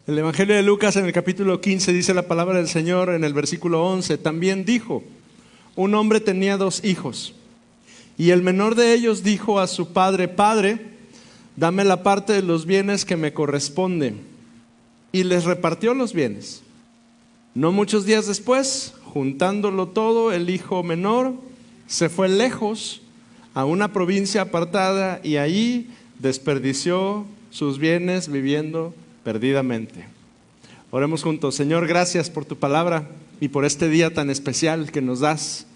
El Evangelio de Lucas en el capítulo 15 dice la palabra del Señor en el versículo 11. También dijo, un hombre tenía 2 hijos y el menor de ellos dijo a su padre: Padre, dame la parte de los bienes que me corresponde. Y les repartió los bienes. No muchos días después, juntándolo todo, el hijo menor se fue lejos a una provincia apartada y allí desperdició sus bienes viviendo perdidamente. Oremos juntos. Señor, gracias por tu palabra y por este día tan especial que nos das.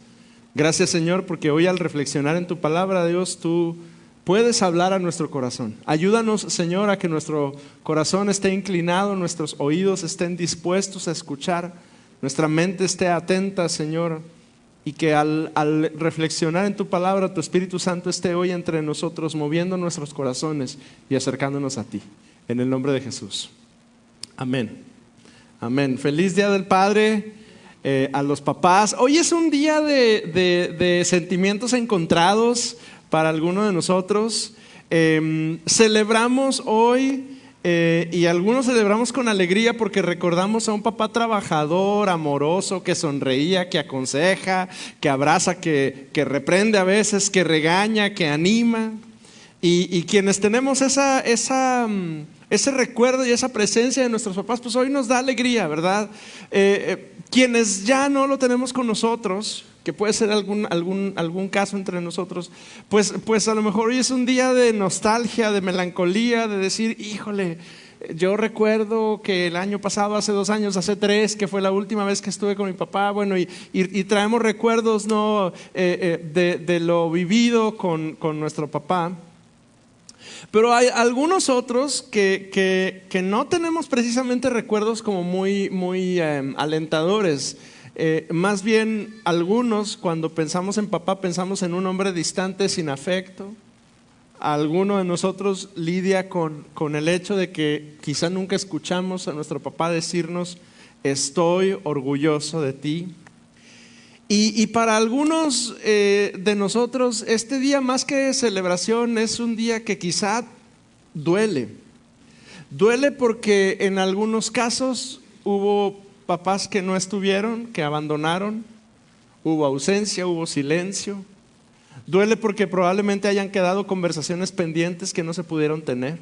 Gracias, Señor, porque hoy al reflexionar en tu palabra, Dios, tú puedes hablar a nuestro corazón. Ayúdanos, Señor, a que nuestro corazón esté inclinado, nuestros oídos estén dispuestos a escuchar, nuestra mente esté atenta, Señor, y que al reflexionar en tu palabra, tu Espíritu Santo esté hoy entre nosotros, moviendo nuestros corazones y acercándonos a ti. En el nombre de Jesús. Amén. Amén. Feliz Día del Padre a los papás. Hoy es un día de sentimientos encontrados para algunos de nosotros. Celebramos hoy y algunos celebramos con alegría porque recordamos a un papá trabajador, amoroso, que sonreía, que aconseja, que abraza, que reprende a veces, que regaña, que anima. Y quienes tenemos ese recuerdo y esa presencia de nuestros papás, pues hoy nos da alegría, ¿verdad? Quienes ya no lo tenemos con nosotros, que puede ser algún caso entre nosotros, pues a lo mejor hoy es un día de nostalgia, de melancolía, de decir, híjole, yo recuerdo que el año pasado, hace 2 años, hace 3, que fue la última vez que estuve con mi papá, bueno, y traemos recuerdos, ¿no? de lo vivido con nuestro papá. Pero hay algunos otros que no tenemos precisamente recuerdos como muy alentadores. Más bien algunos, cuando pensamos en papá, pensamos en un hombre distante, sin afecto. Alguno de nosotros lidia con el hecho de que quizá nunca escuchamos a nuestro papá decirnos: estoy orgulloso de ti. Y para algunos de nosotros este día, más que celebración, es un día que quizá duele. Duele porque en algunos casos hubo papás que no estuvieron, que abandonaron, hubo ausencia, hubo silencio. Duele porque probablemente hayan quedado conversaciones pendientes que no se pudieron tener.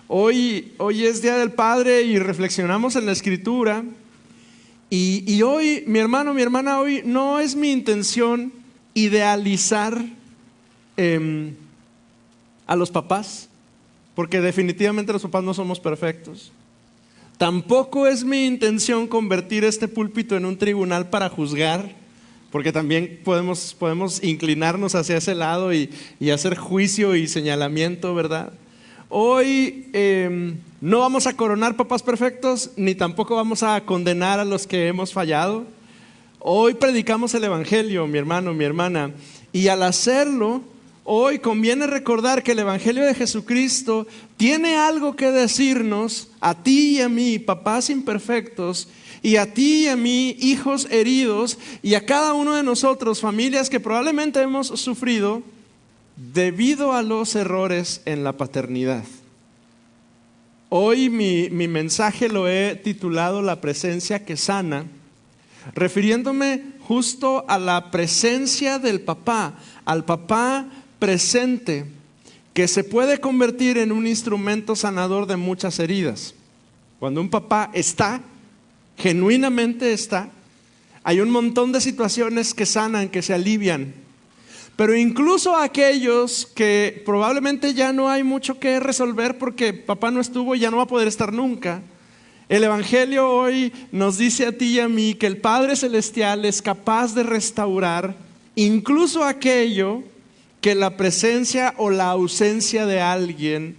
Hoy es Día del Padre y reflexionamos en la Escritura. Y hoy, mi hermano, mi hermana, hoy no es mi intención idealizar a los papás, porque definitivamente los papás no somos perfectos. Tampoco es mi intención convertir este púlpito en un tribunal para juzgar, porque también podemos inclinarnos hacia ese lado y hacer juicio y señalamiento, ¿verdad? Hoy no vamos a coronar papás perfectos, ni tampoco vamos a condenar a los que hemos fallado. Hoy predicamos el Evangelio, mi hermano, mi hermana, y al hacerlo, hoy conviene recordar que el Evangelio de Jesucristo tiene algo que decirnos a ti y a mí, papás imperfectos, y a ti y a mí, hijos heridos, y a cada uno de nosotros, familias que probablemente hemos sufrido debido a los errores en la paternidad. Hoy mi mensaje lo he titulado La presencia que sana, refiriéndome justo a la presencia del papá, al papá presente, que se puede convertir en un instrumento sanador de muchas heridas. Cuando un papá está, genuinamente está, hay un montón de situaciones que sanan, que se alivian. Pero incluso aquellos que probablemente ya no hay mucho que resolver porque papá no estuvo y ya no va a poder estar nunca, el Evangelio hoy nos dice a ti y a mí que el Padre Celestial es capaz de restaurar incluso aquello que la presencia o la ausencia de alguien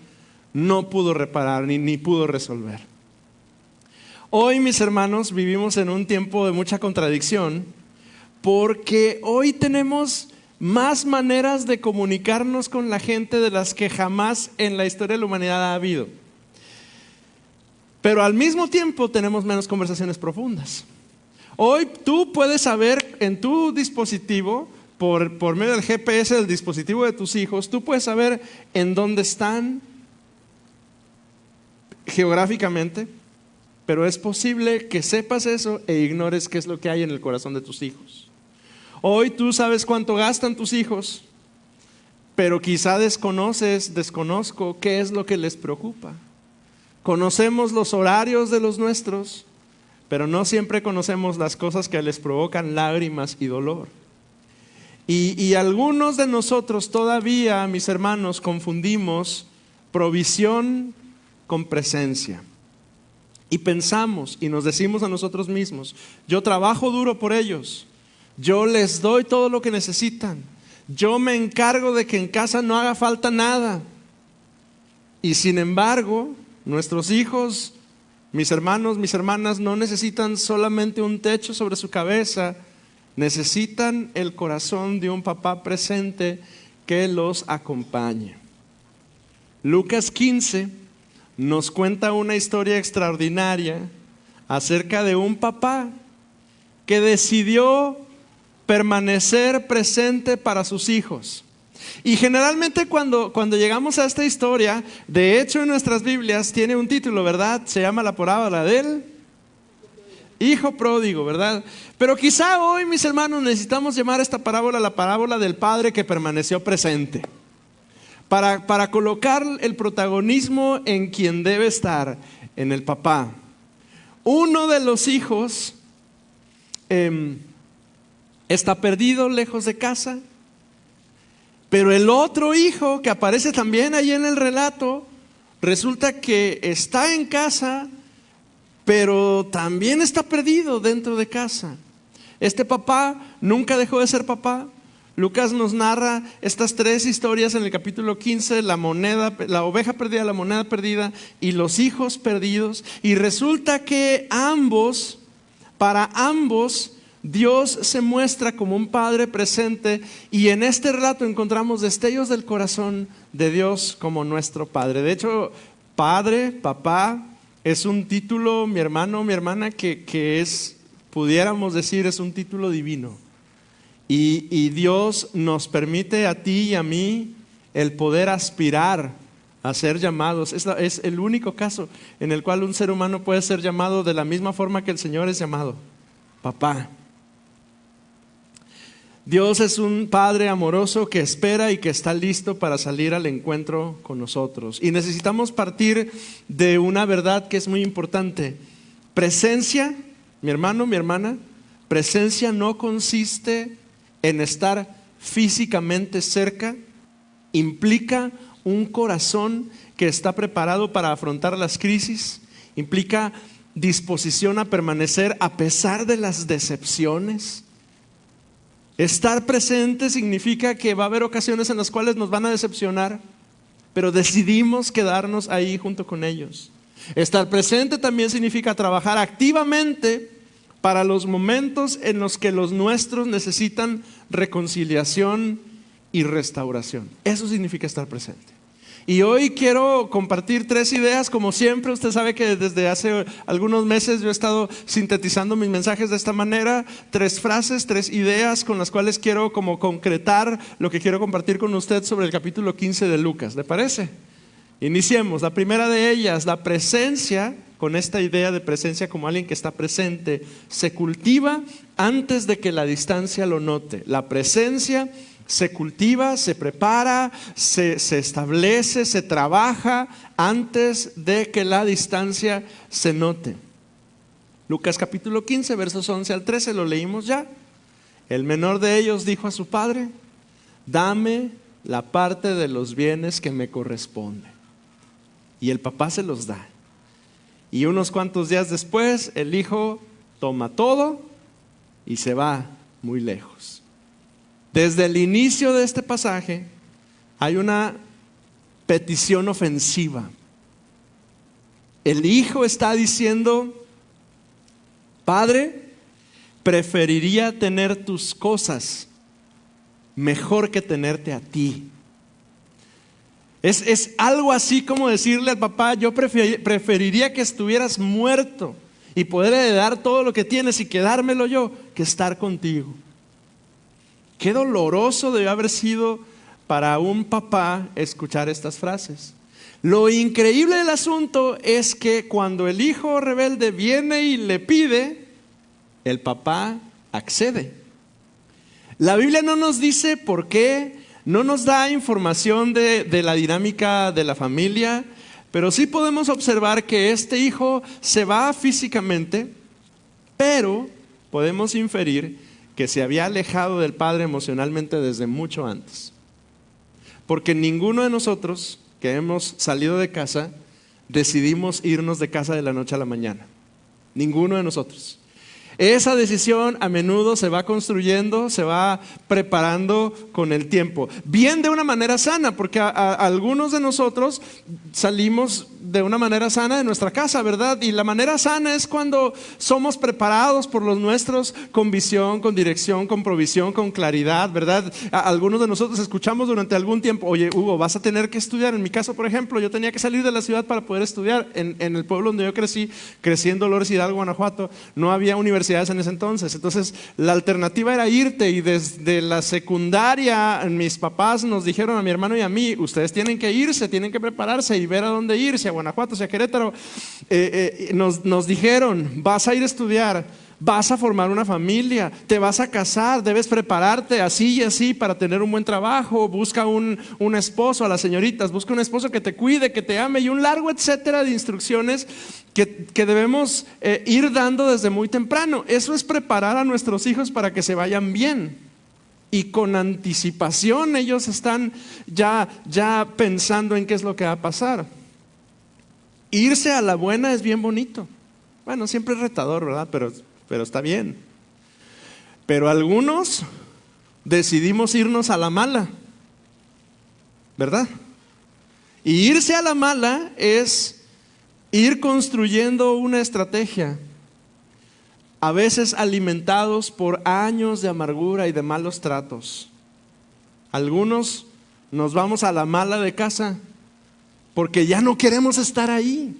no pudo reparar ni pudo resolver. Hoy, mis hermanos, vivimos en un tiempo de mucha contradicción porque hoy tenemos más maneras de comunicarnos con la gente de las que jamás en la historia de la humanidad ha habido. Pero al mismo tiempo tenemos menos conversaciones profundas. Hoy tú puedes saber en tu dispositivo, por medio del GPS del dispositivo de tus hijos, tú puedes saber en dónde están, geográficamente, pero es posible que sepas eso e ignores qué es lo que hay en el corazón de tus hijos. Hoy tú sabes cuánto gastan tus hijos, pero quizá desconozco qué es lo que les preocupa. Conocemos los horarios de los nuestros, pero no siempre conocemos las cosas que les provocan lágrimas y dolor. Y algunos de nosotros todavía, mis hermanos, confundimos provisión con presencia. Y pensamos y nos decimos a nosotros mismos: yo trabajo duro por ellos, yo les doy todo lo que necesitan, yo me encargo de que en casa no haga falta nada. Y sin embargo, nuestros hijos, mis hermanos, mis hermanas, no necesitan solamente un techo sobre su cabeza, necesitan el corazón de un papá presente que los acompañe. Lucas 15 nos cuenta una historia extraordinaria acerca de un papá que decidió permanecer presente para sus hijos. Y generalmente cuando llegamos a esta historia, de hecho en nuestras Biblias tiene un título, ¿verdad? Se llama la parábola del hijo pródigo, ¿verdad? Pero quizá hoy, mis hermanos, necesitamos llamar a esta parábola la parábola del padre que permaneció presente, para colocar el protagonismo en quien debe estar, en el papá. Uno de los hijos está perdido lejos de casa, pero el otro hijo que aparece también ahí en el relato, resulta que está en casa, pero también está perdido dentro de casa. Este papá nunca dejó de ser papá. Lucas nos narra estas tres historias en el capítulo 15, la oveja perdida, la moneda perdida y los hijos perdidos. Y resulta que para ambos, Dios se muestra como un padre presente, y en este relato encontramos destellos del corazón de Dios como nuestro padre. De hecho, padre, papá, es un título, mi hermano, mi hermana, que es, pudiéramos decir, es un título divino. Y Dios nos permite a ti y a mí el poder aspirar a ser llamados. Es el único caso en el cual un ser humano puede ser llamado de la misma forma que el Señor es llamado: papá. Dios es un Padre amoroso que espera y que está listo para salir al encuentro con nosotros. Y necesitamos partir de una verdad que es muy importante. Presencia, mi hermano, mi hermana, presencia no consiste en estar físicamente cerca, implica un corazón que está preparado para afrontar las crisis, implica disposición a permanecer a pesar de las decepciones. Estar presente significa que va a haber ocasiones en las cuales nos van a decepcionar, pero decidimos quedarnos ahí junto con ellos. Estar presente también significa trabajar activamente para los momentos en los que los nuestros necesitan reconciliación y restauración. Eso significa estar presente. Y hoy quiero compartir tres ideas. Como siempre, usted sabe que desde hace algunos meses yo he estado sintetizando mis mensajes de esta manera: tres frases, tres ideas con las cuales quiero como concretar lo que quiero compartir con usted sobre el capítulo 15 de Lucas. ¿Le parece? Iniciemos. La primera de ellas: la presencia, con esta idea de presencia como alguien que está presente, se cultiva antes de que la distancia lo note. La presencia se cultiva, se prepara, se establece, se trabaja antes de que la distancia se note. Lucas capítulo 15, versos 11 al 13, lo leímos ya. El menor de ellos dijo a su padre: dame la parte de los bienes que me corresponde. Y el papá se los da. Y unos cuantos días después, el hijo toma todo y se va muy lejos. Desde el inicio de este pasaje hay una petición ofensiva. El hijo está diciendo: Padre, preferiría tener tus cosas mejor que tenerte a ti. Es algo así como decirle al papá: yo preferiría que estuvieras muerto y poder heredar todo lo que tienes y quedármelo yo, que estar contigo. Qué doloroso debió haber sido para un papá escuchar estas frases. Lo increíble del asunto es que cuando el hijo rebelde viene y le pide, el papá accede. La Biblia no nos dice por qué, no nos da información de la dinámica de la familia, pero sí podemos observar que este hijo se va físicamente, pero podemos inferir que se había alejado del padre emocionalmente desde mucho antes. Porque ninguno de nosotros que hemos salido de casa decidimos irnos de casa de la noche a la mañana. Ninguno de nosotros. Esa decisión a menudo se va construyendo, se va preparando con el tiempo. Bien de una manera sana, porque algunos de nosotros salimos de una manera sana de nuestra casa, ¿verdad? Y la manera sana es cuando somos preparados por los nuestros con visión, con dirección, con provisión, con claridad, ¿verdad? Algunos de nosotros escuchamos durante algún tiempo, oye, Hugo, vas a tener que estudiar. En mi caso, por ejemplo, yo tenía que salir de la ciudad para poder estudiar. En el pueblo donde yo crecí en Dolores Hidalgo, Guanajuato, no había universidades en ese entonces. Entonces, la alternativa era irte, y desde la secundaria mis papás nos dijeron a mi hermano y a mí, ustedes tienen que irse, tienen que prepararse y ver a dónde irse, a Guanajuato, a Querétaro. Nos dijeron, vas a ir a estudiar, vas a formar una familia, te vas a casar, debes prepararte así y así para tener un buen trabajo, busca un esposo, a las señoritas, busca un esposo que te cuide, que te ame, y un largo etcétera de instrucciones que debemos ir dando desde muy temprano. Eso es preparar a nuestros hijos para que se vayan bien. Y con anticipación ellos están ya pensando en qué es lo que va a pasar. Irse a la buena es bien bonito. Bueno, siempre es retador, ¿verdad? Pero está bien. Pero algunos decidimos irnos a la mala, ¿verdad? Y irse a la mala es ir construyendo una estrategia, a veces alimentados por años de amargura y de malos tratos. Algunos nos vamos a la mala de casa porque ya no queremos estar ahí,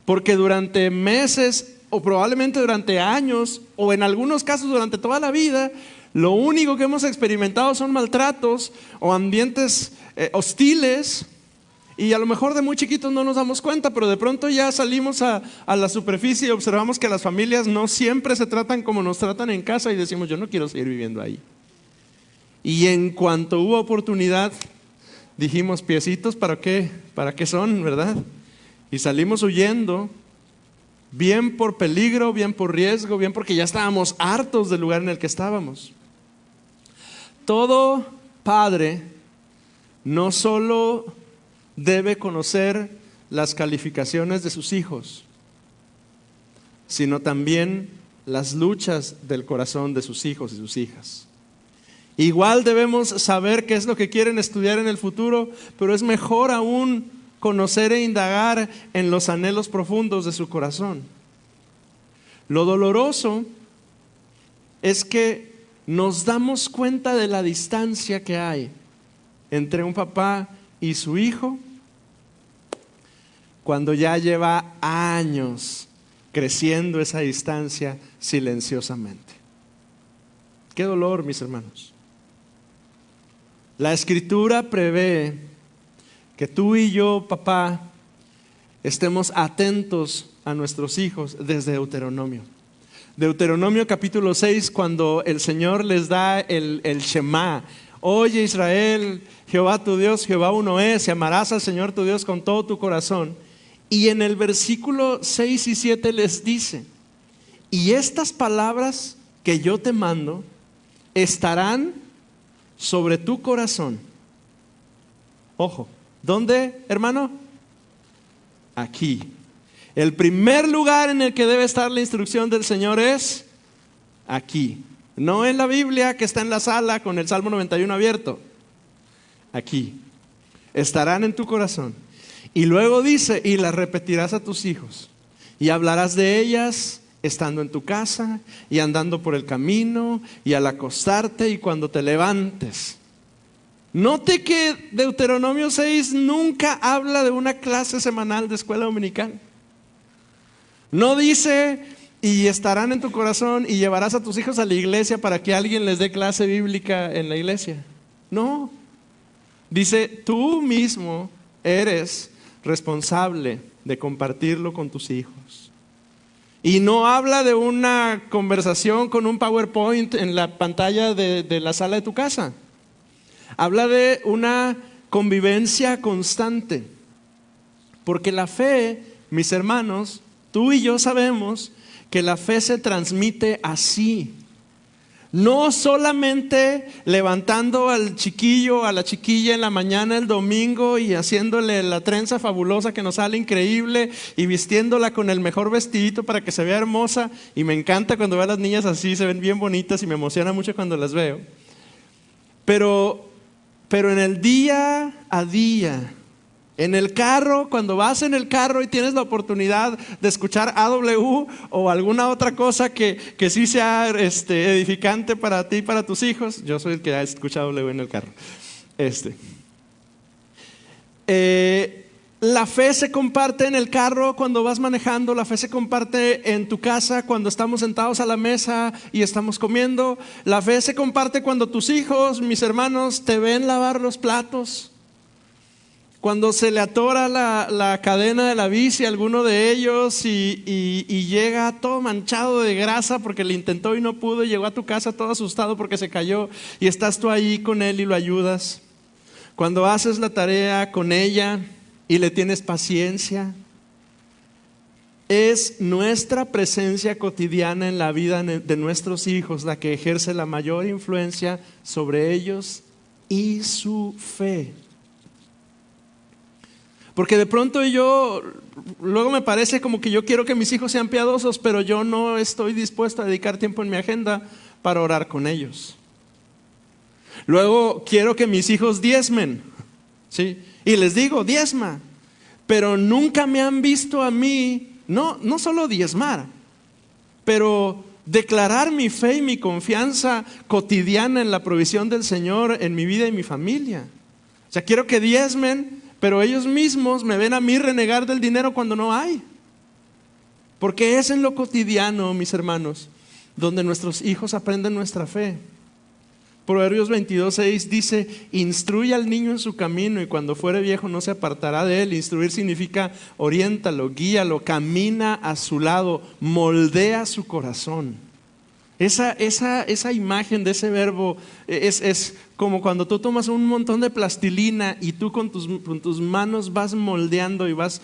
porque durante meses o probablemente durante años, o en algunos casos durante toda la vida, lo único que hemos experimentado son maltratos o ambientes hostiles. Y a lo mejor de muy chiquitos no nos damos cuenta, pero de pronto ya salimos a la superficie y observamos que las familias no siempre se tratan como nos tratan en casa, y decimos, yo no quiero seguir viviendo ahí. Y en cuanto hubo oportunidad, dijimos, piecitos, ¿para qué son, verdad? Y salimos huyendo, bien por peligro, bien por riesgo, bien porque ya estábamos hartos del lugar en el que estábamos. Todo padre no solo debe conocer las calificaciones de sus hijos, sino también las luchas del corazón de sus hijos y sus hijas. Igual debemos saber qué es lo que quieren estudiar en el futuro, pero es mejor aún conocer e indagar en los anhelos profundos de su corazón. Lo doloroso es que nos damos cuenta de la distancia que hay entre un papá y su hijo cuando ya lleva años creciendo esa distancia silenciosamente. Qué dolor, mis hermanos. La Escritura prevé que tú y yo, papá, estemos atentos a nuestros hijos desde Deuteronomio. Deuteronomio capítulo 6, cuando el Señor les da el Shema. Oye Israel, Jehová tu Dios, Jehová uno es, y amarás al Señor tu Dios con todo tu corazón. Y en el versículo 6 y 7 les dice, y estas palabras que yo te mando estarán sobre tu corazón. Ojo, ¿dónde, hermano? Aquí. El primer lugar en el que debe estar la instrucción del Señor es aquí. No en la Biblia que está en la sala con el Salmo 91 abierto. Aquí. Estarán en tu corazón. Y luego dice, y las repetirás a tus hijos. Y hablarás de ellas estando en tu casa y andando por el camino y al acostarte y cuando te levantes. Note que Deuteronomio 6 nunca habla de una clase semanal de escuela dominical. No dice, y estarán en tu corazón y llevarás a tus hijos a la iglesia para que alguien les dé clase bíblica en la iglesia. No. Dice, tú mismo eres responsable de compartirlo con tus hijos. Y no habla de una conversación con un PowerPoint en la pantalla de la sala de tu casa. Habla de una convivencia constante. Porque la fe, mis hermanos, tú y yo sabemos que la fe se transmite así. No solamente levantando al chiquillo, a la chiquilla en la mañana el domingo y haciéndole la trenza fabulosa que nos sale increíble y vistiéndola con el mejor vestidito para que se vea hermosa. Y me encanta cuando veo a las niñas así, se ven bien bonitas y me emociona mucho cuando las veo. Pero en el día a día, en el carro, cuando vas en el carro y tienes la oportunidad de escuchar AW o alguna otra cosa que sí sea edificante para ti y para tus hijos. Yo soy el que ha escuchado AW en el carro. La fe se comparte en el carro cuando vas manejando, la fe se comparte en tu casa cuando estamos sentados a la mesa y estamos comiendo. La fe se comparte cuando tus hijos, mis hermanos, te ven lavar los platos. Cuando se le atora la cadena de la bici a alguno de ellos y llega todo manchado de grasa porque le intentó y no pudo, y llegó a tu casa todo asustado porque se cayó y estás tú ahí con él y lo ayudas. Cuando haces la tarea con ella y le tienes paciencia. Es nuestra presencia cotidiana en la vida de nuestros hijos la que ejerce la mayor influencia sobre ellos y su fe. Porque de pronto luego me parece como que yo quiero que mis hijos sean piadosos, pero yo no estoy dispuesto a dedicar tiempo en mi agenda para orar con ellos. Luego quiero que mis hijos diezmen, ¿sí? Y les digo, diezma, pero nunca me han visto a mí, no solo diezmar, pero declarar mi fe y mi confianza cotidiana en la provisión del Señor en mi vida y mi familia. O sea, quiero que diezmen, pero ellos mismos me ven a mí renegar del dinero cuando no hay. Porque es en lo cotidiano, mis hermanos, donde nuestros hijos aprenden nuestra fe. Proverbios 22:6 dice: instruye al niño en su camino y cuando fuere viejo no se apartará de él. Instruir significa oriéntalo, guíalo, camina a su lado, moldea su corazón. Esa imagen de ese verbo es como cuando tú tomas un montón de plastilina y tú con tus manos vas moldeando y vas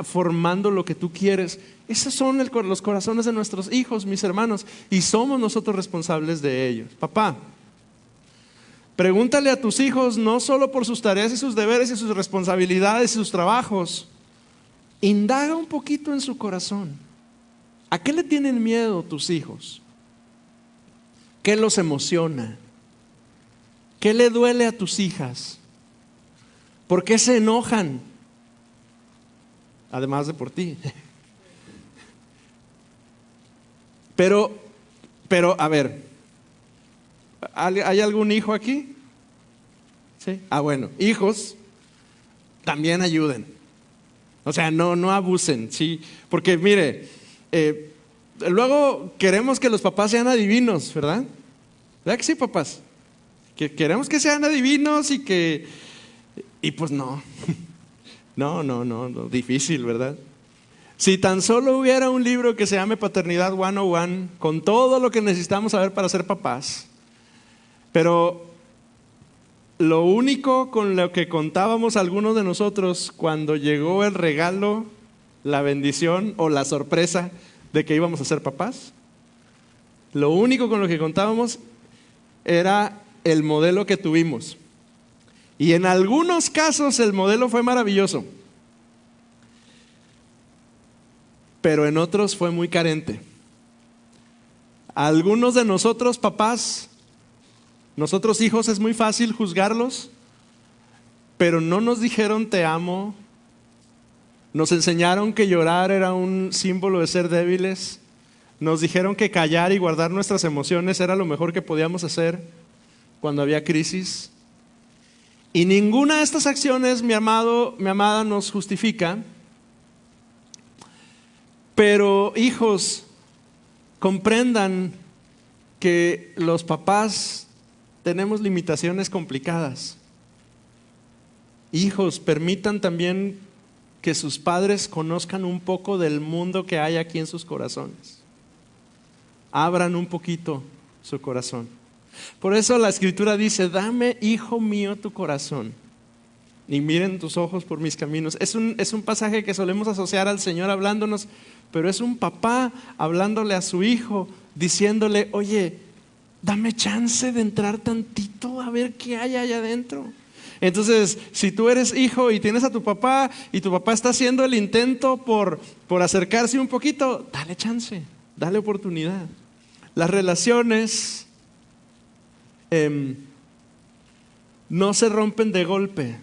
formando lo que tú quieres. Esos son los corazones de nuestros hijos, mis hermanos, y somos nosotros responsables de ellos. Papá, pregúntale a tus hijos no solo por sus tareas y sus deberes y sus responsabilidades y sus trabajos. Indaga un poquito en su corazón. ¿A qué le tienen miedo tus hijos? ¿Qué los emociona? ¿Qué le duele a tus hijas? ¿Por qué se enojan? Además de por ti. Pero, a ver, ¿hay algún hijo aquí? ¿Sí? Bueno, hijos, también ayuden. O sea, no abusen, ¿sí? Porque mire, luego queremos que los papás sean adivinos, ¿verdad? ¿Verdad que sí, papás? Que queremos que sean adivinos y pues no. No, difícil, ¿verdad? Si tan solo hubiera un libro que se llame Paternidad 101, con todo lo que necesitamos saber para ser papás, pero lo único con lo que contábamos algunos de nosotros cuando llegó el regalo, la bendición o la sorpresa de que íbamos a ser papás, lo único con lo que contábamos era el modelo que tuvimos. Y en algunos casos el modelo fue maravilloso, pero en otros fue muy carente. Algunos de nosotros, papás, nosotros hijos, es muy fácil juzgarlos, pero no nos dijeron te amo, nos enseñaron que llorar era un símbolo de ser débiles, nos dijeron que callar y guardar nuestras emociones era lo mejor que podíamos hacer cuando había crisis. Y ninguna de estas acciones, mi amado, mi amada, nos justifica. Pero hijos, comprendan que los papás tenemos limitaciones complicadas. Hijos, permitan también que sus padres conozcan un poco del mundo que hay aquí en sus corazones. Abran un poquito su corazón. Por eso la Escritura dice: dame, hijo mío, tu corazón, y miren tus ojos por mis caminos. Es un pasaje que solemos asociar al Señor hablándonos, pero es un papá hablándole a su hijo, diciéndole: oye, dame chance de entrar tantito a ver qué hay allá adentro. Entonces, si tú eres hijo y tienes a tu papá y tu papá está haciendo el intento por acercarse un poquito, dale chance, dale oportunidad. Las relaciones no se rompen de golpe,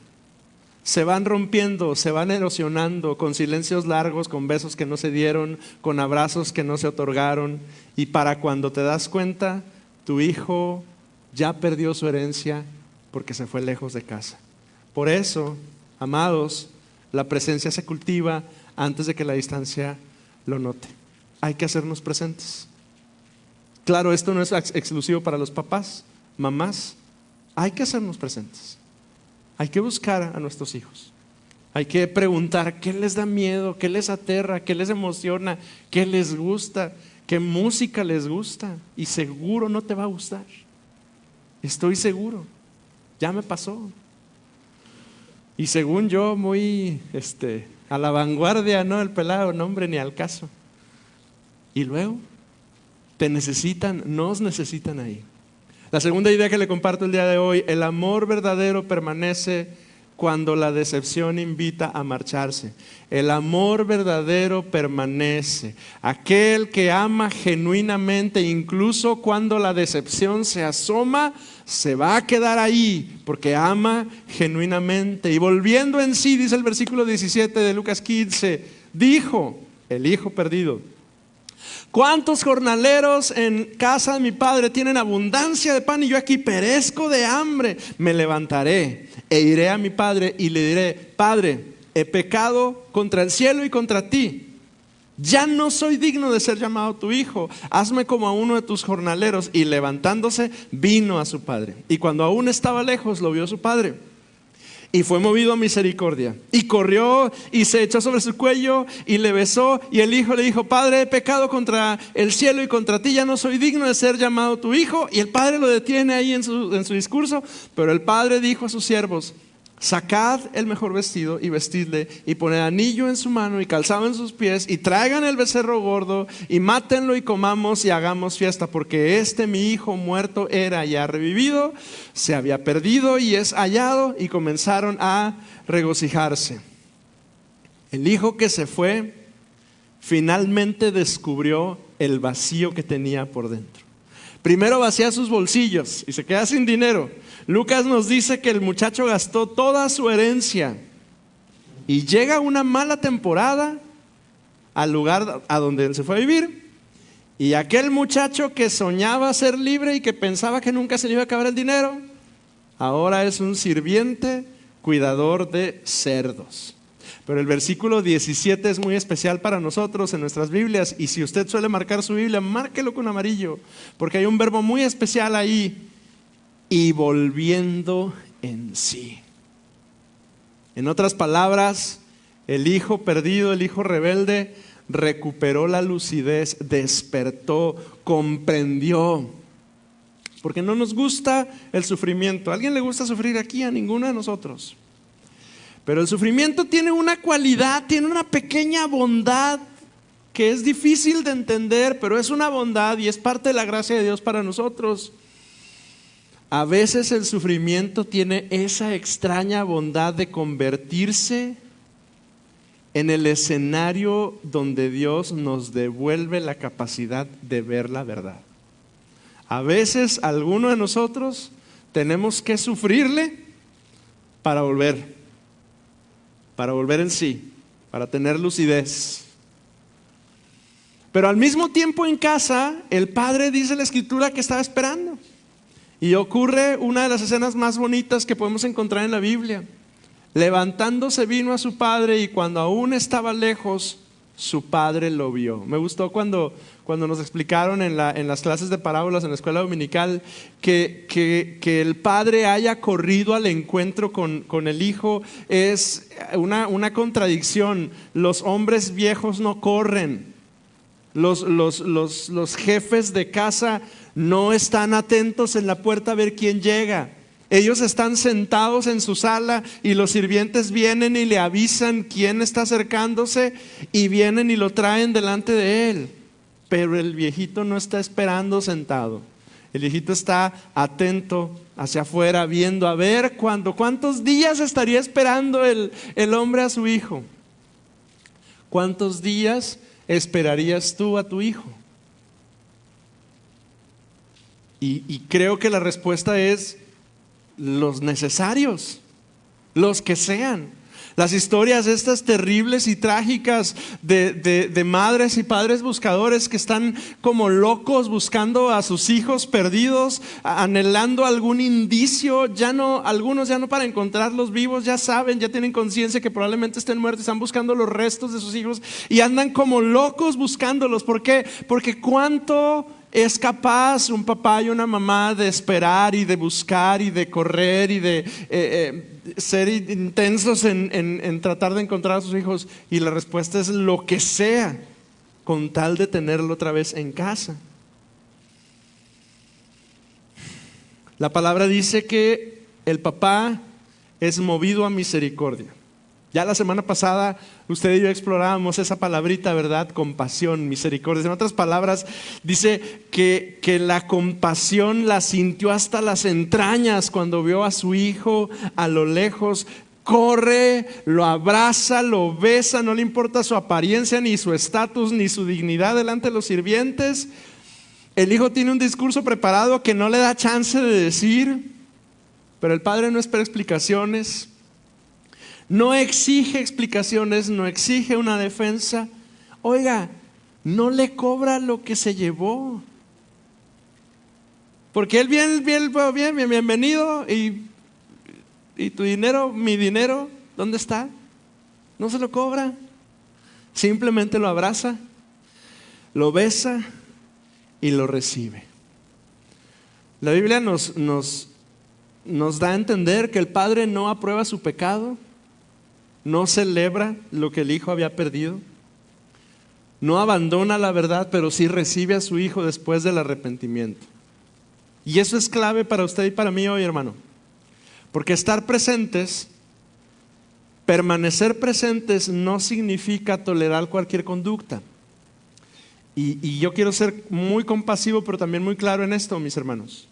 se van rompiendo, se van erosionando con silencios largos, con besos que no se dieron, con abrazos que no se otorgaron, y para cuando te das cuenta, tu hijo ya perdió su herencia porque se fue lejos de casa. Por eso, amados, la presencia se cultiva antes de que la distancia lo note. Hay que hacernos presentes. Claro, esto no es exclusivo para los papás, mamás. Hay que hacernos presentes. Hay que buscar a nuestros hijos. Hay que preguntar qué les da miedo, qué les aterra, qué les emociona, qué les gusta, qué música les gusta. Y seguro no te va a gustar. Estoy seguro. Ya me pasó. Y según yo, muy a la vanguardia, ¿no? El pelado, no, hombre, ni al caso. Y luego, te necesitan, nos necesitan ahí. La segunda idea que le comparto el día de hoy: el amor verdadero permanece cuando la decepción invita a marcharse. El amor verdadero permanece. Aquel que ama genuinamente, incluso cuando la decepción se asoma, se va a quedar ahí porque ama genuinamente. Y volviendo en sí, dice el versículo 17 de Lucas 15, dijo el hijo perdido: ¿cuántos jornaleros en casa de mi padre tienen abundancia de pan y yo aquí perezco de hambre? Me levantaré e iré a mi padre y le diré: Padre, he pecado contra el cielo y contra ti. Ya no soy digno de ser llamado tu hijo. Hazme como a uno de tus jornaleros. Y levantándose, vino a su padre. Y cuando aún estaba lejos, lo vio su padre. Y fue movido a misericordia, y corrió y se echó sobre su cuello y le besó. Y el hijo le dijo: Padre, he pecado contra el cielo y contra ti, ya no soy digno de ser llamado tu hijo. Y el padre lo detiene ahí en su discurso. Pero el padre dijo a sus siervos: sacad el mejor vestido y vestidle, y poned anillo en su mano y calzado en sus pies, y traigan el becerro gordo y mátenlo y comamos y hagamos fiesta, porque mi hijo muerto era y ha revivido, se había perdido y es hallado. Y comenzaron a regocijarse. El hijo que se fue finalmente descubrió el vacío que tenía por dentro. Primero vacía sus bolsillos y se queda sin dinero. Lucas nos dice que el muchacho gastó toda su herencia y llega una mala temporada al lugar a donde él se fue a vivir, y aquel muchacho que soñaba ser libre y que pensaba que nunca se le iba a acabar el dinero, ahora es un sirviente cuidador de cerdos. Pero el versículo 17 es muy especial para nosotros en nuestras Biblias, y si usted suele marcar su Biblia, márquelo con amarillo, porque hay un verbo muy especial ahí: y volviendo en sí. En otras palabras, el hijo perdido, el hijo rebelde, recuperó la lucidez, despertó, comprendió. Porque no nos gusta el sufrimiento. ¿A alguien le gusta sufrir aquí? A ninguno de nosotros. Pero el sufrimiento tiene una cualidad, tiene una pequeña bondad que es difícil de entender, pero es una bondad y es parte de la gracia de Dios para nosotros. A veces el sufrimiento tiene esa extraña bondad de convertirse en el escenario donde Dios nos devuelve la capacidad de ver la verdad. A veces alguno de nosotros tenemos que sufrirle para volver en sí, para tener lucidez. Pero al mismo tiempo en casa, el padre, dice la Escritura, que estaba esperando. Y ocurre una de las escenas más bonitas que podemos encontrar en la Biblia. Levantándose vino a su padre, y cuando aún estaba lejos, su padre lo vio. Me gustó cuando nos explicaron en las clases de parábolas en la escuela dominical que el padre haya corrido al encuentro con el hijo es una contradicción. Los hombres viejos no corren. Los jefes de casa no están atentos en la puerta a ver quién llega. Ellos están sentados en su sala y los sirvientes vienen y le avisan quién está acercándose y vienen y lo traen delante de él. Pero el viejito no está esperando sentado. El viejito está atento hacia afuera viendo a ver cuántos días estaría esperando el hombre a su hijo. ¿Cuántos días esperarías tú a tu hijo? Y creo que la respuesta es los necesarios, los que sean. Las historias estas terribles y trágicas de madres y padres buscadores que están como locos buscando a sus hijos perdidos, anhelando algún indicio, algunos ya no para encontrarlos vivos, ya saben, ya tienen conciencia que probablemente estén muertos, están buscando los restos de sus hijos y andan como locos buscándolos. ¿Por qué? Porque cuánto es capaz un papá y una mamá de esperar y de buscar y de correr y de ser intensos en tratar de encontrar a sus hijos, y la respuesta es lo que sea con tal de tenerlo otra vez en casa. La palabra dice que el papá es movido a misericordia. Ya la semana pasada usted y yo explorábamos esa palabrita, ¿verdad? Compasión, misericordia. En otras palabras, dice que la compasión la sintió hasta las entrañas cuando vio a su hijo a lo lejos. Corre, lo abraza, lo besa, no le importa su apariencia, ni su estatus, ni su dignidad delante de los sirvientes. El hijo tiene un discurso preparado que no le da chance de decir, pero el padre no espera explicaciones. No exige explicaciones, no exige una defensa. Oiga, no le cobra lo que se llevó. Porque él bienvenido y tu dinero, mi dinero, ¿dónde está? No se lo cobra. Simplemente lo abraza, lo besa y lo recibe. La Biblia nos da a entender que el padre no aprueba su pecado. No celebra lo que el hijo había perdido. No abandona la verdad, pero sí recibe a su hijo después del arrepentimiento. Y eso es clave para usted y para mí hoy, hermano. Porque estar presentes, permanecer presentes no significa tolerar cualquier conducta. Y yo quiero ser muy compasivo, pero también muy claro en esto, mis hermanos.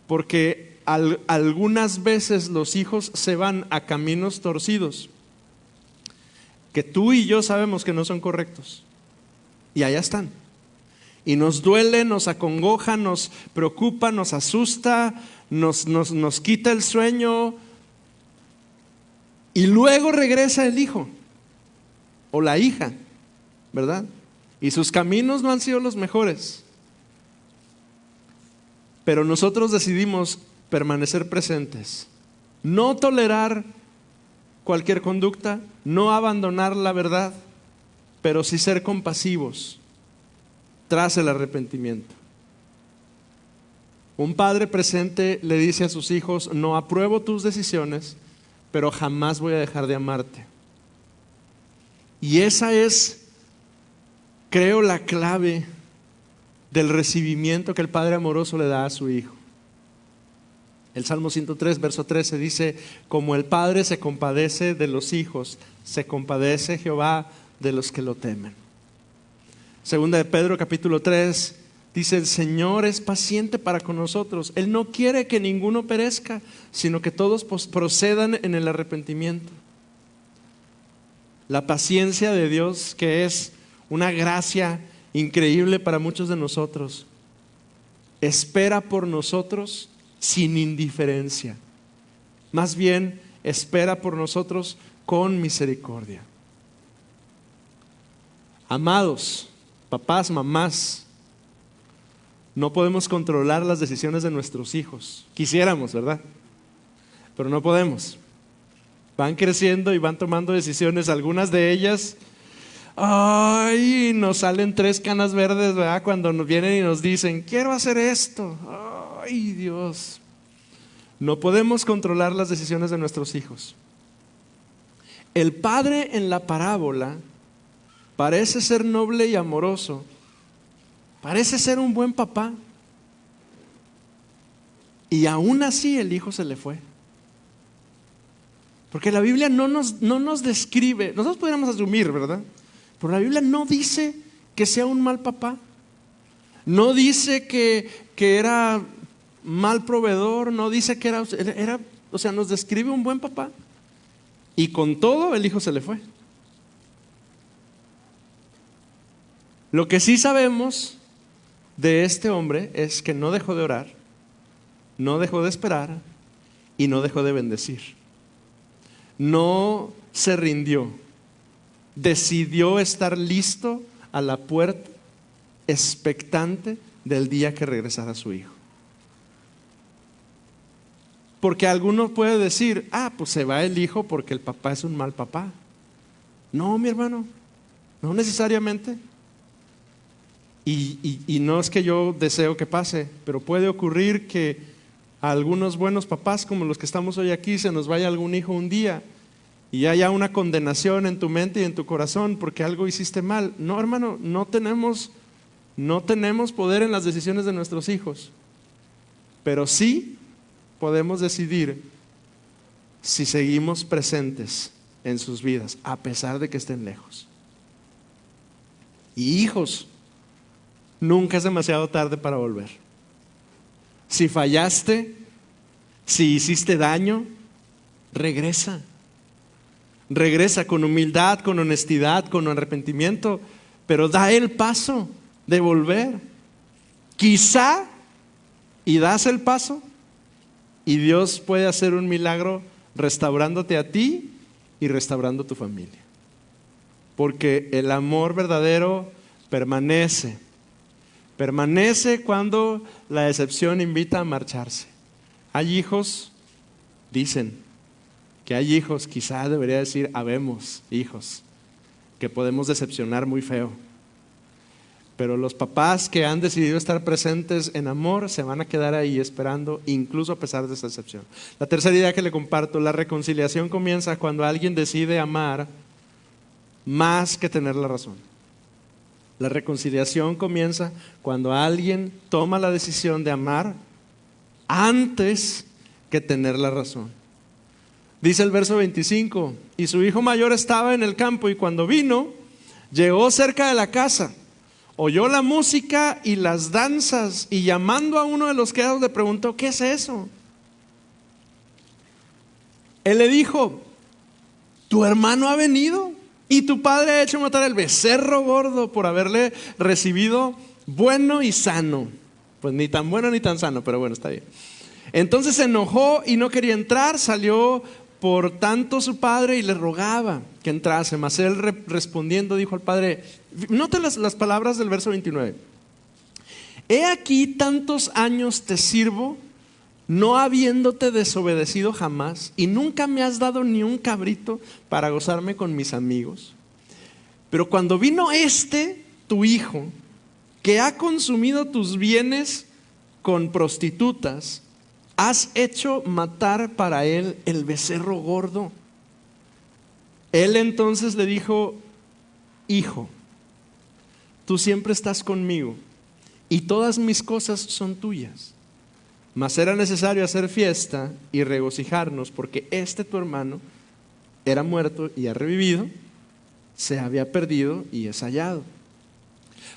Porque algunas veces los hijos se van a caminos torcidos que tú y yo sabemos que no son correctos, y allá están, y nos duele, nos acongoja, nos preocupa, nos asusta, nos quita el sueño, y luego regresa el hijo o la hija, ¿verdad? Y sus caminos no han sido los mejores, pero nosotros decidimos permanecer presentes, no tolerar cualquier conducta, no abandonar la verdad, pero sí ser compasivos tras el arrepentimiento. Un padre presente le dice a sus hijos: no apruebo tus decisiones, pero jamás voy a dejar de amarte. Y esa es, creo, la clave del recibimiento que el padre amoroso le da a su hijo. El Salmo 103, verso 13 dice: como el padre se compadece de los hijos, se compadece Jehová de los que lo temen. Segunda de Pedro capítulo 3 dice: el Señor es paciente para con nosotros. Él no quiere que ninguno perezca, sino que todos procedan en el arrepentimiento. La paciencia de Dios, que es una gracia increíble para muchos de nosotros, espera por nosotros sin indiferencia. Más bien, espera por nosotros con misericordia. Amados, papás, mamás, no podemos controlar las decisiones de nuestros hijos. Quisiéramos, ¿verdad? Pero no podemos. Van creciendo y van tomando decisiones, algunas de ellas Ay, nos salen 3 canas verdes, ¿verdad? Cuando nos vienen y nos dicen, quiero hacer esto. Ay, Dios. No podemos controlar las decisiones de nuestros hijos. El padre en la parábola parece ser noble y amoroso, parece ser un buen papá, y aún así el hijo se le fue. Porque la Biblia no nos describe, nosotros podríamos asumir, ¿verdad? Pero la Biblia no dice que sea un mal papá, no dice que era mal proveedor, no dice que era, o sea, nos describe un buen papá. Y con todo el hijo se le fue. Lo que sí sabemos de este hombre es que no dejó de orar, no dejó de esperar y no dejó de bendecir. No se rindió. Decidió estar listo a la puerta, expectante del día que regresara su hijo. Porque alguno puede decir, pues se va el hijo porque el papá es un mal papá. No, mi hermano, no necesariamente. Y no es que yo deseo que pase, pero puede ocurrir que a algunos buenos papás como los que estamos hoy aquí se nos vaya algún hijo un día y haya una condenación en tu mente y en tu corazón porque algo hiciste mal. No, hermano, no tenemos poder en las decisiones de nuestros hijos, pero sí podemos decidir si seguimos presentes en sus vidas a pesar de que estén lejos. Y hijos, nunca es demasiado tarde para volver. Si fallaste, si hiciste daño, regresa. Regresa con humildad, con honestidad, con arrepentimiento, pero da el paso de volver. Quizá, y das el paso, y Dios puede hacer un milagro restaurándote a ti y restaurando tu familia. Porque el amor verdadero permanece cuando la decepción invita a marcharse. Hay hijos, dicen que hay hijos, quizá debería decir, habemos hijos, que podemos decepcionar muy feo. Pero los papás que han decidido estar presentes en amor se van a quedar ahí esperando, incluso a pesar de esa decepción. La tercera idea que le comparto, la reconciliación comienza cuando alguien decide amar más que tener la razón. La reconciliación comienza cuando alguien toma la decisión de amar antes que tener la razón. Dice el verso 25, y su hijo mayor estaba en el campo y cuando vino, llegó cerca de la casa, oyó la música y las danzas y llamando a uno de los criados le preguntó, ¿qué es eso? Él le dijo, tu hermano ha venido y tu padre ha hecho matar el becerro gordo por haberle recibido bueno y sano. Pues ni tan bueno ni tan sano, pero bueno, está bien. Entonces se enojó y no quería entrar, salió por tanto su padre y le rogaba que entrase, mas él respondiendo dijo al padre, noten las palabras del verso 29. He aquí tantos años te sirvo, no habiéndote desobedecido jamás, y nunca me has dado ni un cabrito para gozarme con mis amigos. Pero cuando vino tu hijo, que ha consumido tus bienes con prostitutas, has hecho matar para él el becerro gordo. Él entonces le dijo, hijo, tú siempre estás conmigo y todas mis cosas son tuyas. Mas era necesario hacer fiesta y regocijarnos porque tu hermano era muerto y ha revivido, se había perdido y es hallado.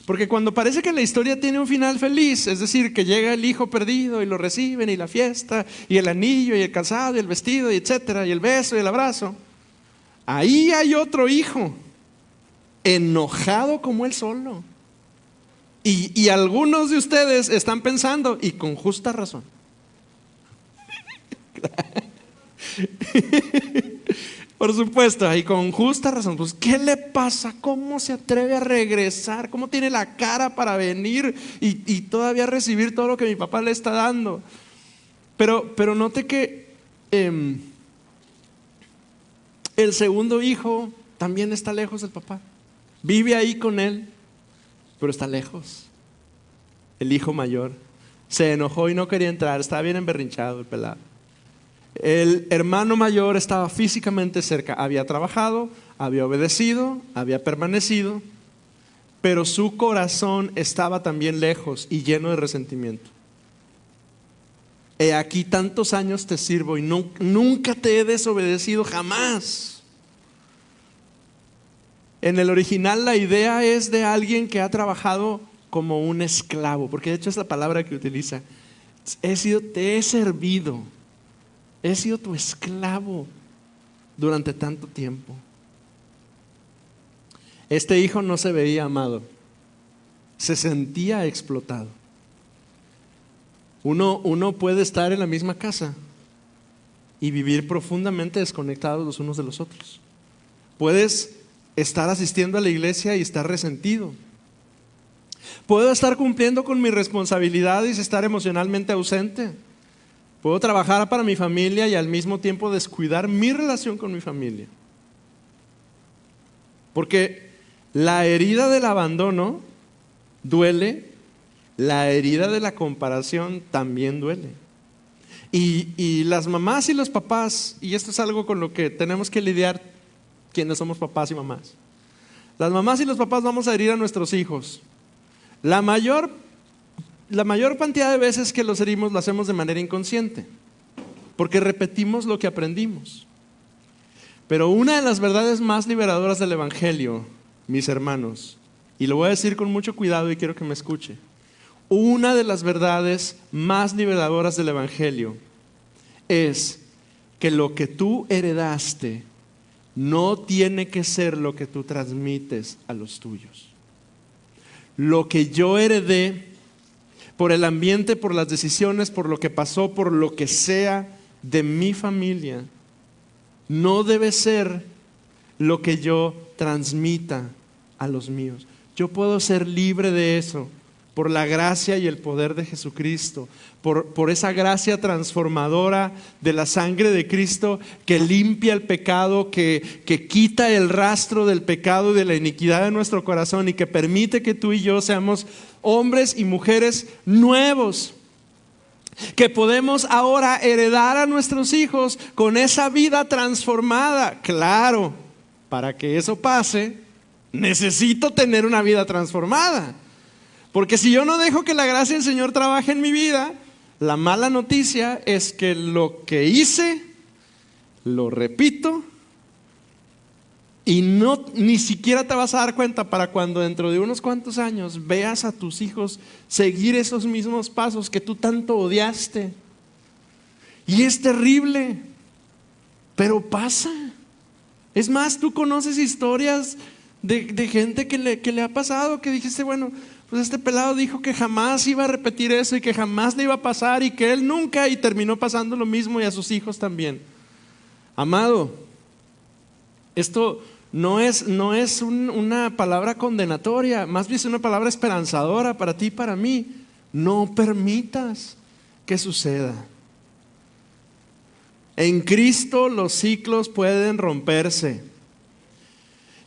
Porque cuando parece que la historia tiene un final feliz, es decir, que llega el hijo perdido y lo reciben y la fiesta y el anillo y el calzado y el vestido y etcétera y el beso y el abrazo, ahí hay otro hijo enojado como él solo. Y algunos de ustedes están pensando, y con justa razón, por supuesto, y con justa razón, pues ¿qué le pasa? ¿Cómo se atreve a regresar? ¿Cómo tiene la cara para venir y todavía recibir todo lo que mi papá le está dando? Pero note que el segundo hijo también está lejos del papá. vive ahí con él, pero está lejos. El hijo mayor se enojó y no quería entrar, estaba bien emberrinchado el pelado. El hermano mayor estaba físicamente cerca, había trabajado, había obedecido, había permanecido, pero su corazón estaba también lejos y lleno de resentimiento. He aquí tantos años te sirvo y nunca te he desobedecido, jamás. En el original la idea es de alguien que ha trabajado como un esclavo, porque de hecho es la palabra que utiliza. Te he servido, he sido tu esclavo durante tanto tiempo. Este hijo no se veía amado, se sentía explotado. Uno puede estar en la misma casa y vivir profundamente desconectados los unos de los otros. Puedes estar asistiendo a la iglesia y estar resentido. Puedo estar cumpliendo con mis responsabilidades y estar emocionalmente ausente. Puedo trabajar para mi familia y al mismo tiempo descuidar mi relación con mi familia. Porque la herida del abandono duele, la herida de la comparación también duele. Y las mamás y los papás, y esto es algo con lo que tenemos que lidiar quienes somos papás y mamás. Las mamás y los papás vamos a herir a nuestros hijos. La mayor cantidad de veces que los herimos lo hacemos de manera inconsciente, porque repetimos lo que aprendimos. Pero una de las verdades más liberadoras del Evangelio, mis hermanos, y lo voy a decir con mucho cuidado y quiero que me escuche, una de las verdades más liberadoras del Evangelio es que lo que tú heredaste no tiene que ser lo que tú transmites a los tuyos. Lo que yo heredé por el ambiente, por las decisiones, por lo que pasó, por lo que sea de mi familia, no debe ser lo que yo transmita a los míos. Yo puedo ser libre de eso por la gracia y el poder de Jesucristo, por esa gracia transformadora de la sangre de Cristo que limpia el pecado, que quita el rastro del pecado y de la iniquidad de nuestro corazón y que permite que tú y yo seamos hombres y mujeres nuevos, que podemos ahora heredar a nuestros hijos con esa vida transformada. Claro, para que eso pase, necesito tener una vida transformada. Porque si yo no dejo que la gracia del Señor trabaje en mi vida, la mala noticia es que lo que hice, lo repito, y ni siquiera te vas a dar cuenta para cuando dentro de unos cuantos años veas a tus hijos seguir esos mismos pasos que tú tanto odiaste. Y es terrible, pero pasa. Es más, tú conoces historias de gente que le ha pasado, que dijiste, bueno, pues este pelado dijo que jamás iba a repetir eso y que jamás le iba a pasar y que él nunca, y terminó pasando lo mismo y a sus hijos también. Amado, esto no es una palabra condenatoria, más bien es una palabra esperanzadora para ti y para mí. No permitas que suceda. En Cristo los ciclos pueden romperse.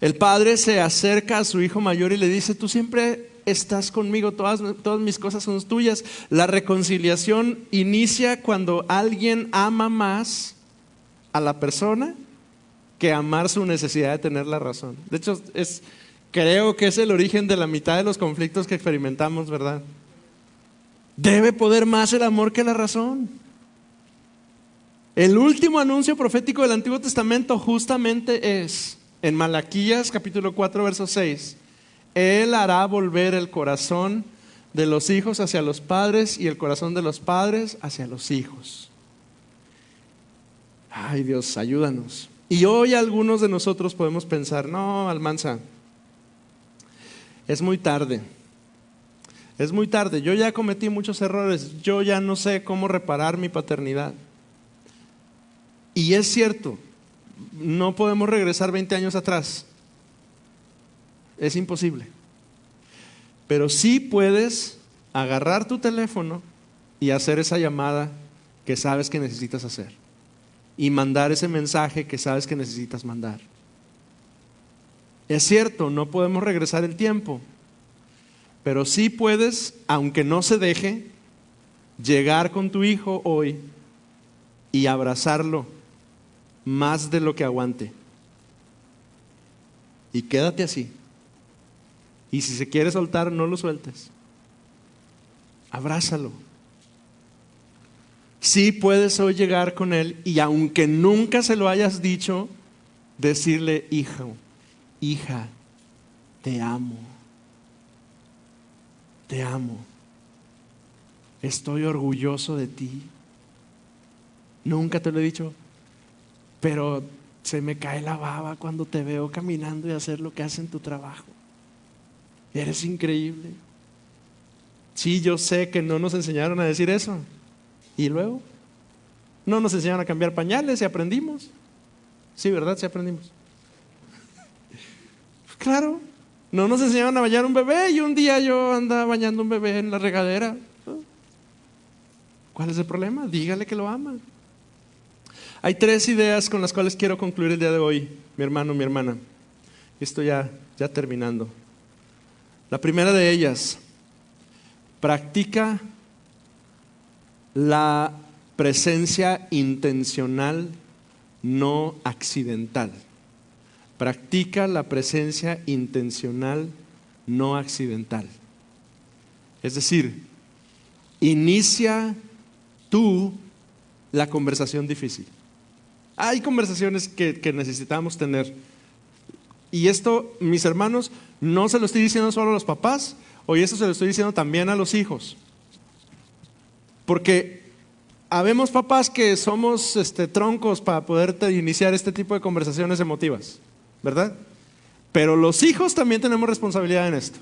El padre se acerca a su hijo mayor y le dice, tú siempre estás conmigo, todas mis cosas son tuyas. La reconciliación inicia cuando alguien ama más a la persona que amar su necesidad de tener la razón. De hecho, creo que es el origen de la mitad de los conflictos que experimentamos, ¿verdad? Debe poder más el amor que la razón. El último anuncio profético del Antiguo Testamento justamente es en Malaquías capítulo 4 verso 6. Él hará volver el corazón de los hijos hacia los padres y el corazón de los padres hacia los hijos. Ay, Dios, ayúdanos. Y hoy algunos de nosotros podemos pensar, no, Almanza, es muy tarde. Es muy tarde, yo ya cometí muchos errores, yo ya no sé cómo reparar mi paternidad. Y es cierto, no podemos regresar 20 años atrás. Es imposible. Pero sí puedes agarrar tu teléfono y hacer esa llamada que sabes que necesitas hacer. Y mandar ese mensaje que sabes que necesitas mandar. Es cierto, no podemos regresar el tiempo, pero sí puedes, aunque no se deje, llegar con tu hijo hoy y abrazarlo más de lo que aguante. Y quédate así. Y si se quiere soltar, no lo sueltes. Abrázalo. Sí puedes hoy llegar con él y aunque nunca se lo hayas dicho, decirle: hijo, hija, te amo. Te amo. Estoy orgulloso de ti. Nunca te lo he dicho, pero se me cae la baba cuando te veo caminando y hacer lo que haces en tu trabajo. Eres increíble. Sí, yo sé que no nos enseñaron a decir eso. ¿Y luego? No nos enseñaron a cambiar pañales y aprendimos. Sí, ¿verdad? Sí aprendimos. Claro, no nos enseñaron a bañar un bebé y un día yo andaba bañando un bebé en la regadera. ¿Cuál es el problema? Dígale que lo ama. Hay 3 ideas con las cuales quiero concluir el día de hoy, mi hermano, mi hermana. Esto ya terminando. La primera de ellas: practica la presencia intencional, no accidental. Practica la presencia intencional, no accidental. Es decir, inicia tú la conversación difícil. Hay conversaciones que necesitamos tener. Y esto, mis hermanos, no se lo estoy diciendo solo a los papás, hoy esto se lo estoy diciendo también a los hijos. Porque habemos papás que somos troncos para poder iniciar este tipo de conversaciones emotivas, ¿verdad? Pero los hijos también tenemos responsabilidad en esto.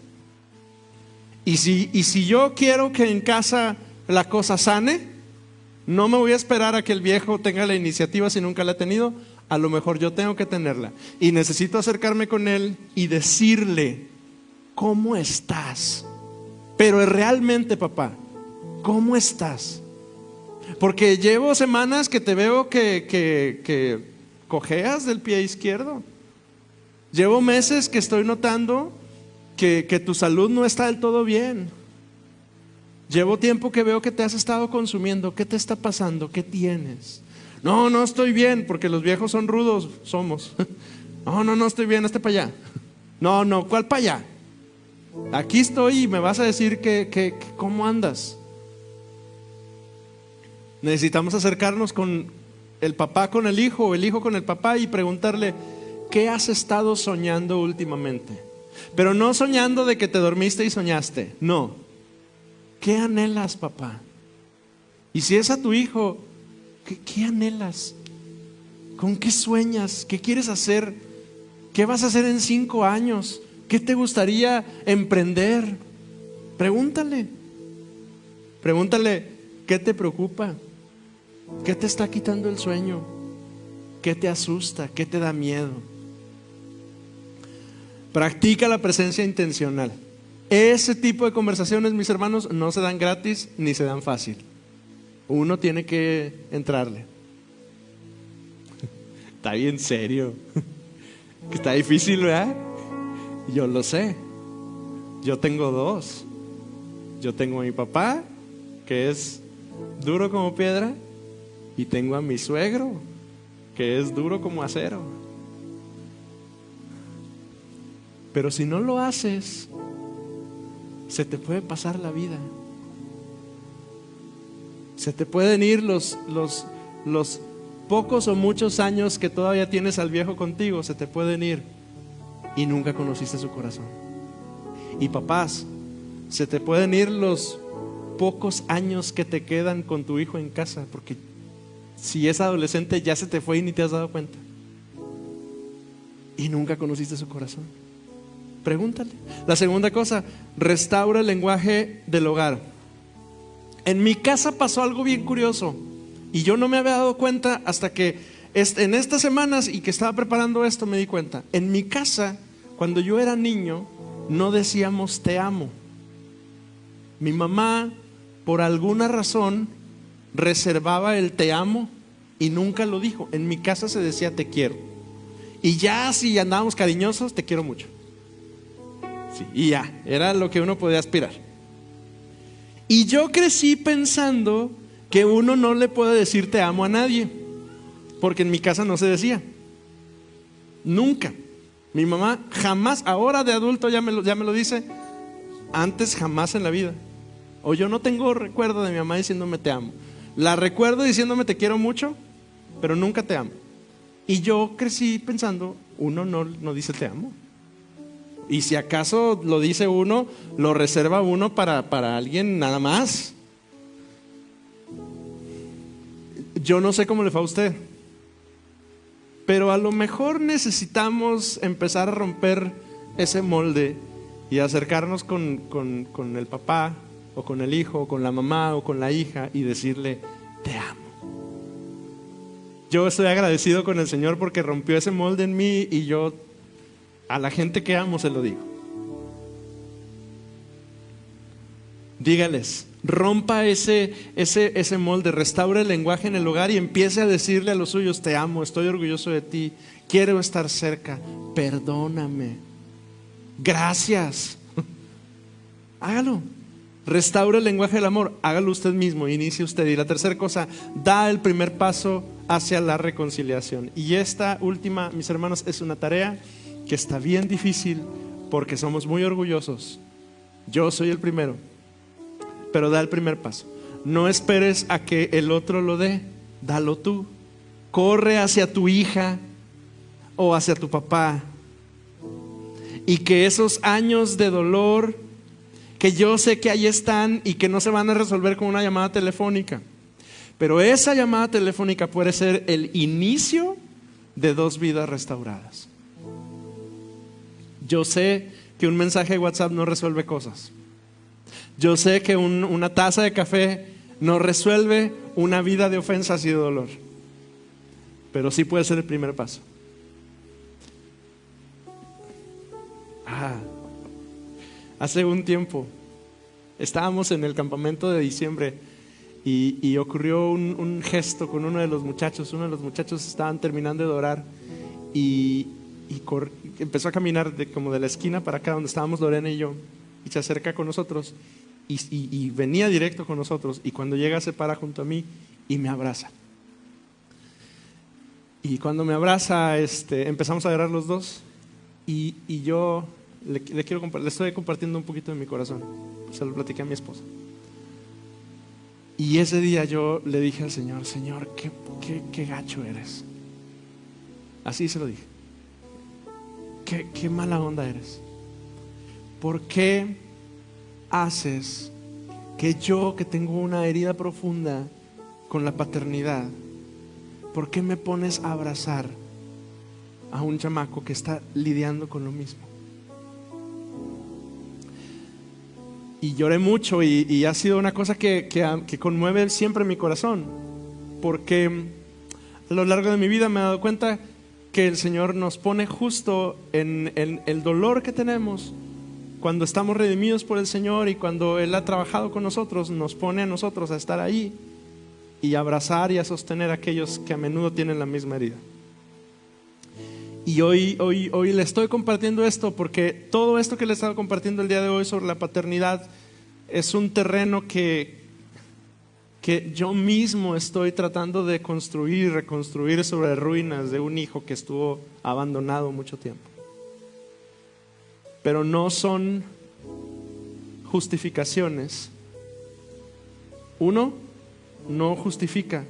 Y si yo quiero que en casa la cosa sane, no me voy a esperar a que el viejo tenga la iniciativa si nunca la ha tenido. A lo mejor yo tengo que tenerla. Y necesito acercarme con él y decirle: ¿cómo estás? Pero realmente, papá, ¿cómo estás? Porque llevo semanas que te veo que cojeas del pie izquierdo. Llevo meses que estoy notando que tu salud no está del todo bien. Llevo tiempo que veo que te has estado consumiendo. ¿Qué te está pasando? ¿Qué tienes? No estoy bien, porque los viejos son rudos, somos. No estoy bien, hazte para allá. No, ¿cuál para allá? Aquí estoy y me vas a decir que ¿cómo andas? Necesitamos acercarnos con el papá con el hijo, o el hijo con el papá, y preguntarle: ¿qué has estado soñando últimamente? Pero no soñando de que te dormiste y soñaste, no. ¿Qué anhelas, papá? Y si es a tu hijo, ¿qué anhelas? ¿Con qué sueñas? ¿Qué quieres hacer? ¿Qué vas a hacer en 5 años? ¿Qué te gustaría emprender? Pregúntale. Pregúntale: ¿qué te preocupa? ¿Qué te está quitando el sueño? ¿Qué te asusta? ¿Qué te da miedo? Practica la presencia intencional. Ese tipo de conversaciones, mis hermanos, no se dan gratis ni se dan fácil. Uno tiene que entrarle. Está bien serio. Que está difícil, ¿verdad? Yo lo sé. Yo tengo 2. Yo tengo a mi papá, que es duro como piedra, y tengo a mi suegro, que es duro como acero. Pero si no lo haces, se te puede pasar la vida. Se te pueden ir los pocos o muchos años que todavía tienes al viejo contigo, se te pueden ir y nunca conociste su corazón. Y papás, se te pueden ir los pocos años que te quedan con tu hijo en casa, porque si es adolescente ya se te fue y ni te has dado cuenta. Y nunca conociste su corazón. Pregúntale. La segunda cosa: restaura el lenguaje del hogar. En mi casa pasó algo bien curioso y yo no me había dado cuenta hasta que en estas semanas y que estaba preparando esto me di cuenta. En mi casa, cuando yo era niño, no decíamos te amo. Mi mamá, por alguna razón, reservaba el te amo y nunca lo dijo. En mi casa se decía te quiero. Y ya si andábamos cariñosos, te quiero mucho. Sí, y ya, era lo que uno podía aspirar. Y yo crecí pensando que uno no le puede decir te amo a nadie, porque en mi casa no se decía. Nunca. Mi mamá jamás, ahora de adulto ya me lo dice, antes jamás en la vida. O yo no tengo recuerdo de mi mamá diciéndome te amo. La recuerdo diciéndome te quiero mucho, pero nunca te amo. Y yo crecí pensando, uno no dice te amo. Y si acaso lo dice uno, lo reserva uno para alguien nada más. Yo no sé cómo le fue a usted, pero a lo mejor necesitamos empezar a romper ese molde y acercarnos con el papá, o con el hijo, o con la mamá, o con la hija, y decirle te amo. Yo estoy agradecido con el Señor porque rompió ese molde en mí, y yo a la gente que amo se lo digo. Dígales, rompa ese molde, restaure el lenguaje en el hogar y empiece a decirle a los suyos te amo, estoy orgulloso de ti, quiero estar cerca, perdóname, gracias. Hágalo. Restaure el lenguaje del amor, hágalo usted mismo, inicie usted. Y la tercera cosa, da el primer paso hacia la reconciliación. Y esta última, mis hermanos, es una tarea que está bien difícil porque somos muy orgullosos. Yo soy el primero, pero da el primer paso. No esperes a que el otro lo dé, dalo tú. Corre hacia tu hija o hacia tu papá, y que esos años de dolor, que yo sé que ahí están y que no se van a resolver con una llamada telefónica, pero esa llamada telefónica puede ser el inicio de 2 vidas restauradas. Yo sé que un mensaje de WhatsApp no resuelve cosas. Yo sé que una taza de café no resuelve una vida de ofensas y de dolor, pero sí puede ser el primer paso. Hace un tiempo estábamos en el campamento de diciembre y ocurrió un gesto con uno de los muchachos. Uno de los muchachos estaban terminando de orar y empezó a caminar como de la esquina para acá donde estábamos Lorena y yo, y se acerca con nosotros y venía directo con nosotros, y cuando llega se para junto a mí y me abraza. Y cuando me abraza empezamos a llorar los dos, y yo le estoy compartiendo un poquito de mi corazón. Se lo platiqué a mi esposa. Y ese día yo le dije al Señor, Señor, qué gacho eres. Así se lo dije. Qué mala onda eres. ¿Por qué haces que yo, que tengo una herida profunda con la paternidad, por qué me pones a abrazar a un chamaco que está lidiando con lo mismo? Y lloré mucho, y ha sido una cosa que conmueve siempre mi corazón, porque a lo largo de mi vida me he dado cuenta que el Señor nos pone justo en el dolor que tenemos cuando estamos redimidos por el Señor, y cuando Él ha trabajado con nosotros, nos pone a nosotros a estar ahí y a abrazar y a sostener a aquellos que a menudo tienen la misma herida. Y hoy le estoy compartiendo esto porque todo esto que le he estado compartiendo el día de hoy sobre la paternidad es un terreno que yo mismo estoy tratando de construir y reconstruir sobre ruinas de un hijo que estuvo abandonado mucho tiempo. Pero no son justificaciones. Uno no justifica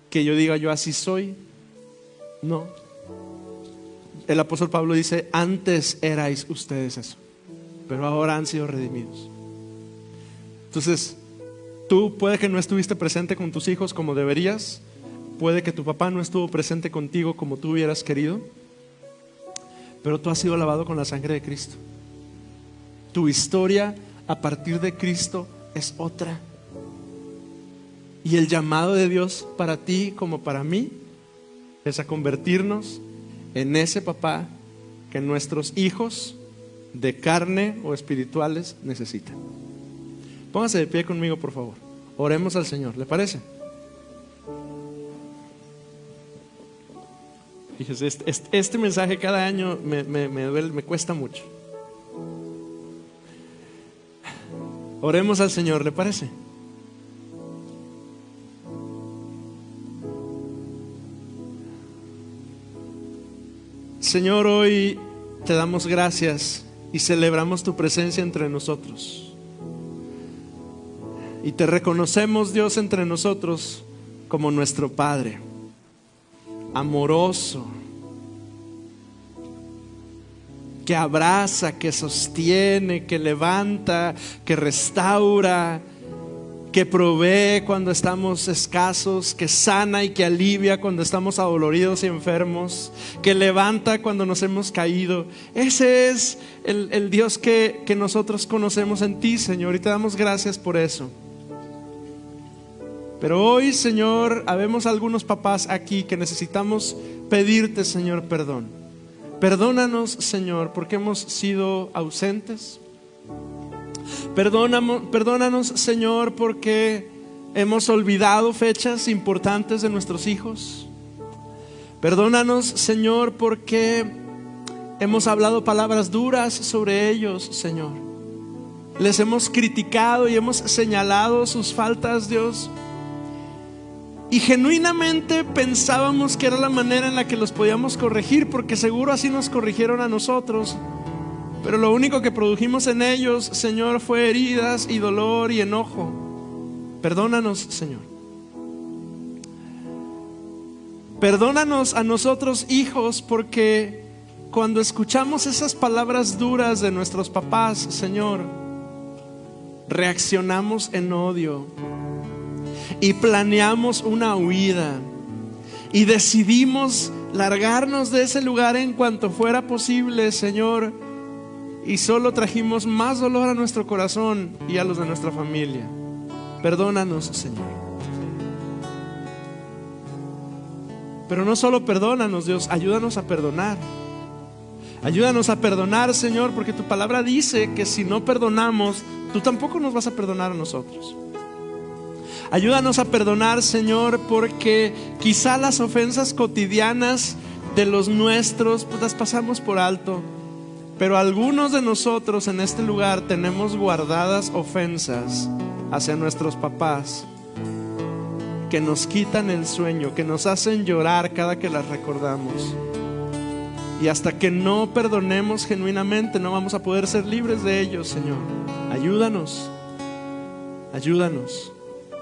que yo diga yo así soy. No. El apóstol Pablo dice, antes erais ustedes eso, pero ahora han sido redimidos. Entonces, tú puede que no estuviste presente con tus hijos como deberías, puede que tu papá no estuvo presente contigo como tú hubieras querido, pero tú has sido lavado con la sangre de Cristo. Tu historia a partir de Cristo es otra. Y el llamado de Dios para ti como para mí es a convertirnos en ese papá que nuestros hijos de carne o espirituales necesitan. Póngase de pie conmigo, por favor. Oremos al Señor, ¿le parece? Fíjese, este mensaje cada año me duele, me cuesta mucho. Oremos al Señor, ¿le parece? Señor, hoy te damos gracias y celebramos tu presencia entre nosotros. Y te reconocemos, Dios, entre nosotros como nuestro Padre, amoroso, que abraza, que sostiene, que levanta, que restaura, que provee cuando estamos escasos, que sana y que alivia cuando estamos adoloridos y enfermos, que levanta cuando nos hemos caído. Ese es el Dios que nosotros conocemos en ti, Señor, y te damos gracias por eso. Pero hoy, Señor, habemos algunos papás aquí que necesitamos pedirte, Señor, perdón. Perdónanos, Señor, porque hemos sido ausentes. Perdónanos, Señor, porque hemos olvidado fechas importantes de nuestros hijos. Perdónanos, Señor, porque hemos hablado palabras duras sobre ellos, Señor. Les hemos criticado y hemos señalado sus faltas, Dios. Y genuinamente pensábamos que era la manera en la que los podíamos corregir, porque seguro así nos corrigieron a nosotros. Pero lo único que produjimos en ellos, Señor, fue heridas y dolor y enojo. Perdónanos, Señor. Perdónanos a nosotros, hijos, porque cuando escuchamos esas palabras duras de nuestros papás, Señor, reaccionamos en odio y planeamos una huida y decidimos largarnos de ese lugar en cuanto fuera posible, Señor, y solo trajimos más dolor a nuestro corazón y a los de nuestra familia. Perdónanos, Señor. Pero no solo perdónanos, Dios, ayúdanos a perdonar. Ayúdanos a perdonar, Señor, porque tu palabra dice que si no perdonamos, tú tampoco nos vas a perdonar a nosotros. Ayúdanos a perdonar, Señor, porque quizá las ofensas cotidianas de los nuestros pues las pasamos por alto. Pero algunos de nosotros en este lugar tenemos guardadas ofensas hacia nuestros papás que nos quitan el sueño, que nos hacen llorar cada que las recordamos. Y hasta que no perdonemos genuinamente no vamos a poder ser libres de ellos, Señor. Ayúdanos, ayúdanos,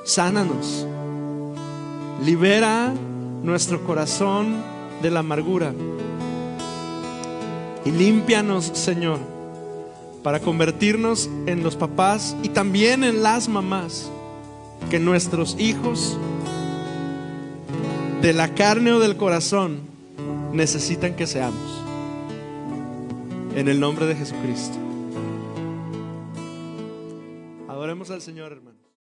sánanos, libera nuestro corazón de la amargura y límpianos, Señor, para convertirnos en los papás y también en las mamás que nuestros hijos de la carne o del corazón necesitan que seamos. En el nombre de Jesucristo. Adoremos al Señor, hermano.